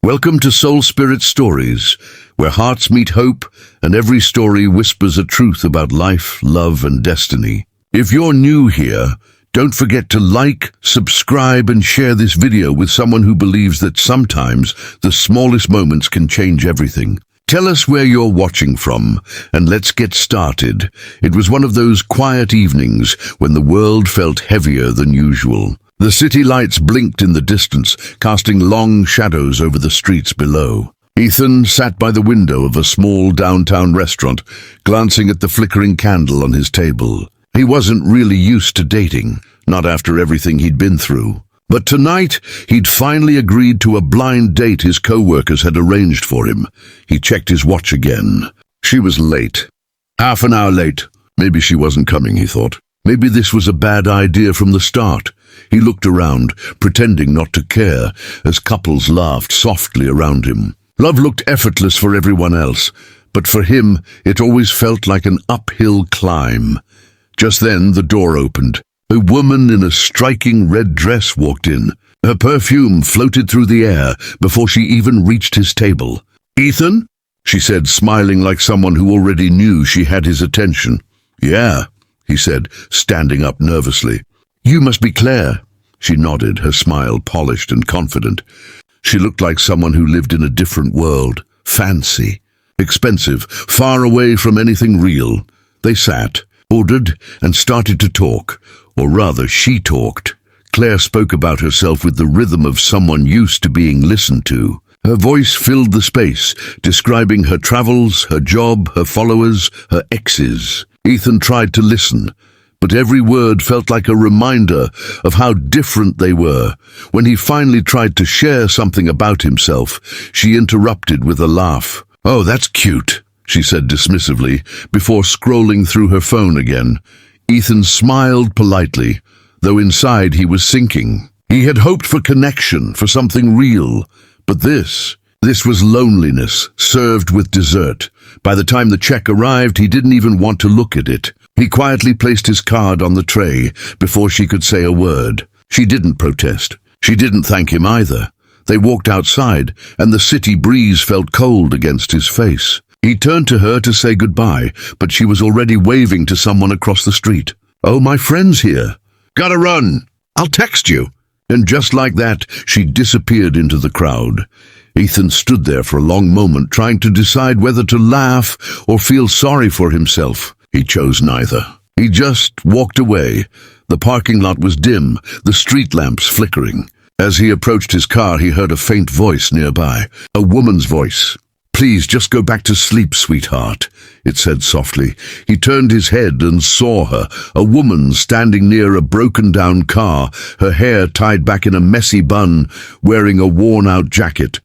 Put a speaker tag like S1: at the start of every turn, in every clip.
S1: Welcome to Soul Spirit Stories, where hearts meet hope and every story whispers a truth about life, love, and destiny. If you're new here, don't forget to like, subscribe, and share this video with someone who believes that sometimes the smallest moments can change everything. Tell us where you're watching from, and let's get started. It was one of those quiet evenings when the world felt heavier than usual. The city lights blinked in the distance, casting long shadows over the streets below. Ethan sat by the window of a small downtown restaurant, glancing at the flickering candle on his table. He wasn't really used to dating, not after everything he'd been through. But tonight, he'd finally agreed to a blind date his co-workers had arranged for him. He checked his watch again. She was late. Half an hour late. Maybe she wasn't coming, he thought. Maybe this was a bad idea from the start. He looked around, pretending not to care, as couples laughed softly around him. Love looked effortless for everyone else, but for him, it always felt like an uphill climb. Just then, the door opened. A woman in a striking red dress walked in. Her perfume floated through the air before she even reached his table. "Ethan?" she said, smiling like someone who already knew she had his attention. "Yeah," he said, standing up nervously. "You must be Claire." She nodded, her smile polished and confident. She looked like someone who lived in a different world. Fancy, expensive, far away from anything real. They sat, ordered, and started to talk. Or rather, she talked. Claire spoke about herself with the rhythm of someone used to being listened to. Her voice filled the space, describing her travels, her job, her followers, her exes. Ethan tried to listen, but every word felt like a reminder of how different they were. When he finally tried to share something about himself, she interrupted with a laugh. "Oh, that's cute," she said dismissively, before scrolling through her phone again. Ethan smiled politely, though inside he was sinking. He had hoped for connection, for something real, but this was loneliness, served with dessert. By the time the check arrived, he didn't even want to look at it. He quietly placed his card on the tray before she could say a word. She didn't protest. She didn't thank him either. They walked outside, and the city breeze felt cold against his face. He turned to her to say goodbye, but she was already waving to someone across the street. "Oh, my friend's here. Gotta run. I'll text you." And just like that, she disappeared into the crowd. Ethan stood there for a long moment, trying to decide whether to laugh or feel sorry for himself. He chose neither. He just walked away. The parking lot was dim, the street lamps flickering. As he approached his car, he heard a faint voice nearby, a woman's voice. "Please, just go back to sleep, sweetheart," it said softly. He turned his head and saw her, a woman standing near a broken-down car, her hair tied back in a messy bun, wearing a worn-out jacket.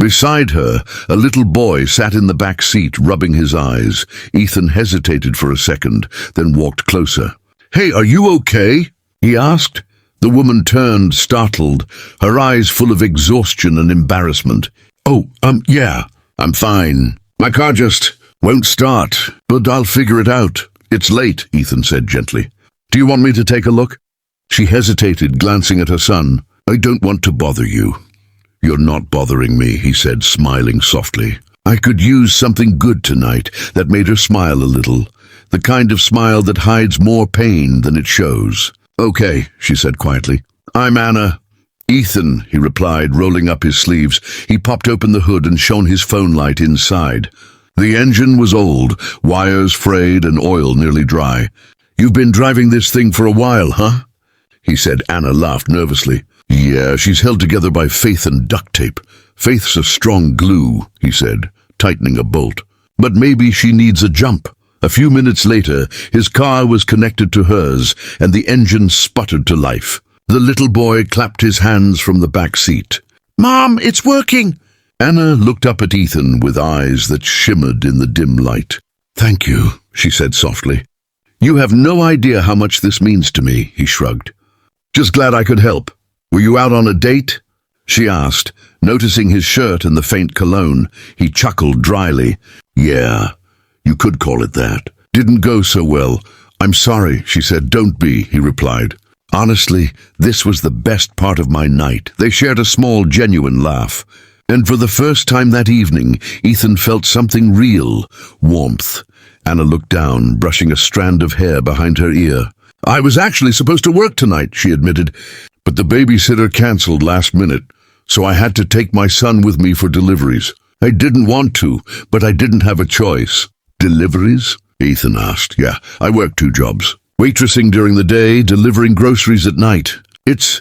S1: Beside her, a little boy sat in the back seat, rubbing his eyes. Ethan hesitated for a second, then walked closer. "Hey, are you okay?" he asked. The woman turned, startled, her eyes full of exhaustion and embarrassment. "Oh, yeah, I'm fine. My car just won't start, but I'll figure it out. It's late," Ethan said gently. "Do you want me to take a look?" She hesitated, glancing at her son. "I don't want to bother you." "You're not bothering me," he said, smiling softly. "I could use something good tonight." That made her smile a little, the kind of smile that hides more pain than it shows. "Okay," she said quietly. "I'm Anna." "Ethan," he replied, rolling up his sleeves. He popped open the hood and shone his phone light inside. The engine was old, wires frayed and oil nearly dry. "You've been driving this thing for a while, huh?" he said. Anna laughed nervously. "Yeah, she's held together by faith and duct tape. Faith's a strong glue," he said, tightening a bolt. "But maybe she needs a jump." A few minutes later, his car was connected to hers, and the engine sputtered to life. The little boy clapped his hands from the back seat. "Mom, it's working!" Anna looked up at Ethan with eyes that shimmered in the dim light. "Thank you," she said softly. "You have no idea how much this means to me," he shrugged. "Just glad I could help. Were you out on a date?" she asked, noticing his shirt and the faint cologne. He chuckled dryly. "Yeah, you could call it that. Didn't go so well. I'm sorry," she said. "Don't be," he replied. Honestly, this was the best part of my night. They shared a small, genuine laugh. And for the first time that evening, Ethan felt something real, warmth. Anna looked down, brushing a strand of hair behind her ear. "I was actually supposed to work tonight," she admitted, "but the babysitter canceled last minute, so I had to take my son with me for deliveries. I didn't want to, but I didn't have a choice." "Deliveries?" Ethan asked. "Yeah, I work 2 jobs. Waitressing during the day, delivering groceries at night. It's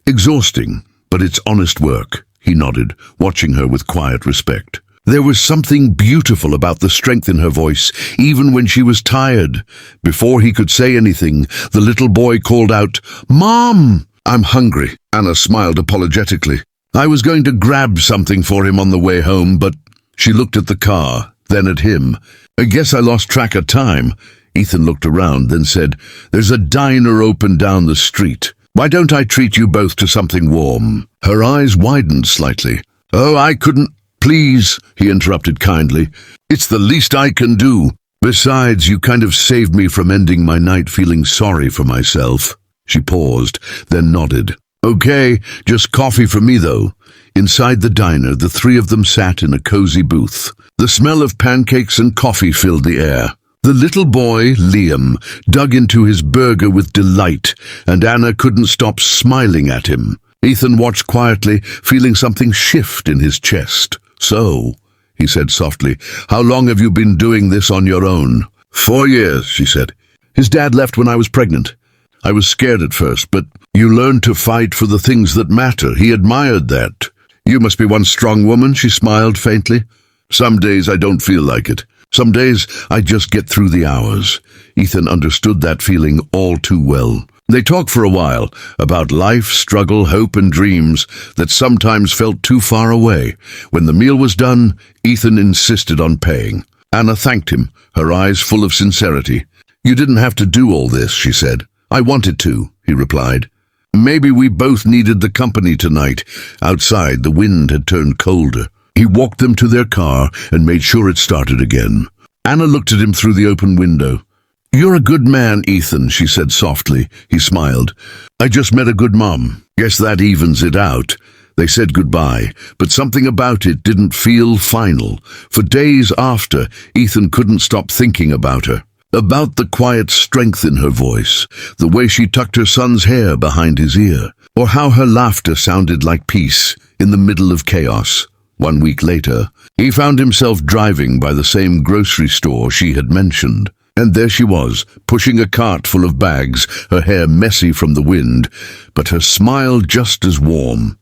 S1: exhausting, but it's honest work." He nodded, watching her with quiet respect. There was something beautiful about the strength in her voice, even when she was tired. Before he could say anything, the little boy called out, "Mom!" "I'm hungry," Anna smiled apologetically. "I was going to grab something for him on the way home, but..." She looked at the car, then at him. "I guess I lost track of time." Ethan looked around, then said, "There's a diner open down the street. Why don't I treat you both to something warm?" Her eyes widened slightly. "Oh, I couldn't..." "Please," he interrupted kindly. "It's the least I can do. Besides, you kind of saved me from ending my night feeling sorry for myself." She paused, then nodded. "Okay, just coffee for me, though." Inside the diner, the 3 of them sat in a cozy booth. The smell of pancakes and coffee filled the air. The little boy, Liam, dug into his burger with delight, and Anna couldn't stop smiling at him. Ethan watched quietly, feeling something shift in his chest. "So," he said softly, "how long have you been doing this on your own?" 4 years, she said. "His dad left when I was pregnant. I was scared at first, but you learn to fight for the things that matter." He admired that. "You must be one strong woman," she smiled faintly. "Some days I don't feel like it. Some days I just get through the hours." Ethan understood that feeling all too well. They talked for a while about life, struggle, hope, and dreams that sometimes felt too far away. When the meal was done, Ethan insisted on paying. Anna thanked him, her eyes full of sincerity. "You didn't have to do all this," she said. "I wanted to," he replied. "Maybe we both needed the company tonight." Outside, the wind had turned colder. He walked them to their car and made sure it started again. Anna looked at him through the open window. "You're a good man, Ethan," she said softly. He smiled. "I just met a good mom. Guess that evens it out." They said goodbye, but something about it didn't feel final. For days after, Ethan couldn't stop thinking about her. About the quiet strength in her voice, the way she tucked her son's hair behind his ear, or how her laughter sounded like peace in the middle of chaos. 1 week later, he found himself driving by the same grocery store she had mentioned. And there she was, pushing a cart full of bags, her hair messy from the wind, but her smile just as warm.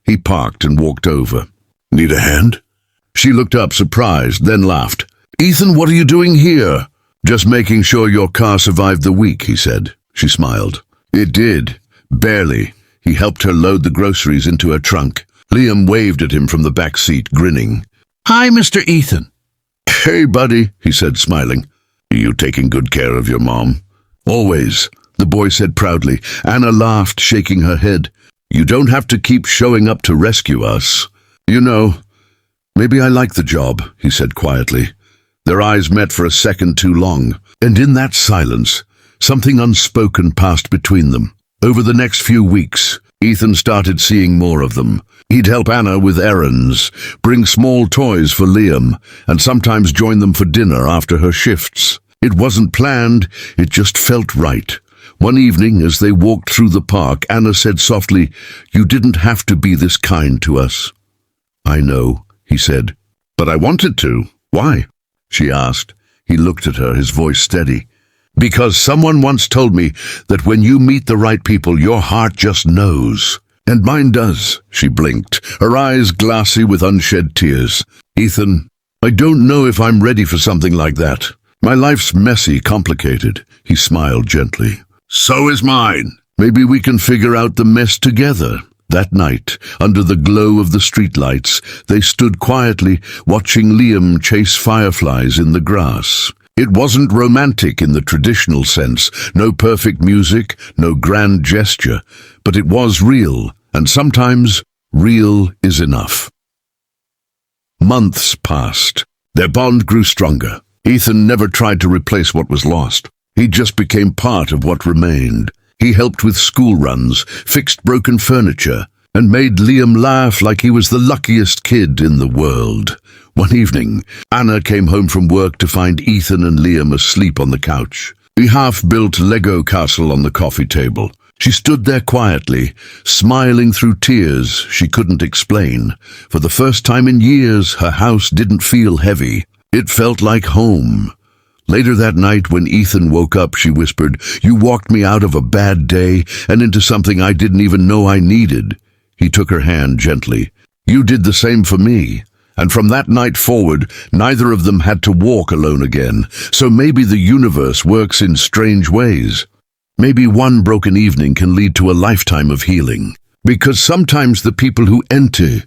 S1: He parked and walked over. "Need a hand?" She looked up, surprised, then laughed. "Ethan, what are you doing here?" "Just making sure your car survived the week," he said. She smiled. "It did. Barely." He helped her load the groceries into her trunk. Liam waved at him from the back seat, grinning. "Hi, Mr. Ethan." "Hey, buddy," he said, smiling. "You taking good care of your mom?" "Always," the boy said proudly. Anna laughed, shaking her head. "You don't have to keep showing up to rescue us." "You know, maybe I like the job," he said quietly. Their eyes met for a second too long, and in that silence, something unspoken passed between them. Over the next few weeks, Ethan started seeing more of them. He'd help Anna with errands, bring small toys for Liam, and sometimes join them for dinner after her shifts. It wasn't planned, it just felt right. One evening, as they walked through the park, Anna said softly, "You didn't have to be this kind to us." "I know," he said. "But I wanted to. Why?" she asked. He looked at her, his voice steady. "Because someone once told me that when you meet the right people, your heart just knows. And mine does." She blinked, her eyes glassy with unshed tears. "Ethan, I don't know if I'm ready for something like that. My life's messy, complicated." He smiled gently. "So is mine. Maybe we can figure out the mess together." That night, under the glow of the streetlights, they stood quietly, watching Liam chase fireflies in the grass. It wasn't romantic in the traditional sense, no perfect music, no grand gesture, but it was real, and sometimes real is enough. Months passed. Their bond grew stronger. Ethan never tried to replace what was lost. He just became part of what remained. He helped with school runs, fixed broken furniture, and made Liam laugh like he was the luckiest kid in the world. One evening, Anna came home from work to find Ethan and Liam asleep on the couch. The half-built Lego castle on the coffee table. She stood there quietly, smiling through tears she couldn't explain. For the first time in years, her house didn't feel heavy. It felt like home. Later that night, when Ethan woke up, she whispered, "You walked me out of a bad day and into something I didn't even know I needed." He took her hand gently. "You did the same for me." And from that night forward, neither of them had to walk alone again. So maybe the universe works in strange ways. Maybe one broken evening can lead to a lifetime of healing. Because sometimes the people who enter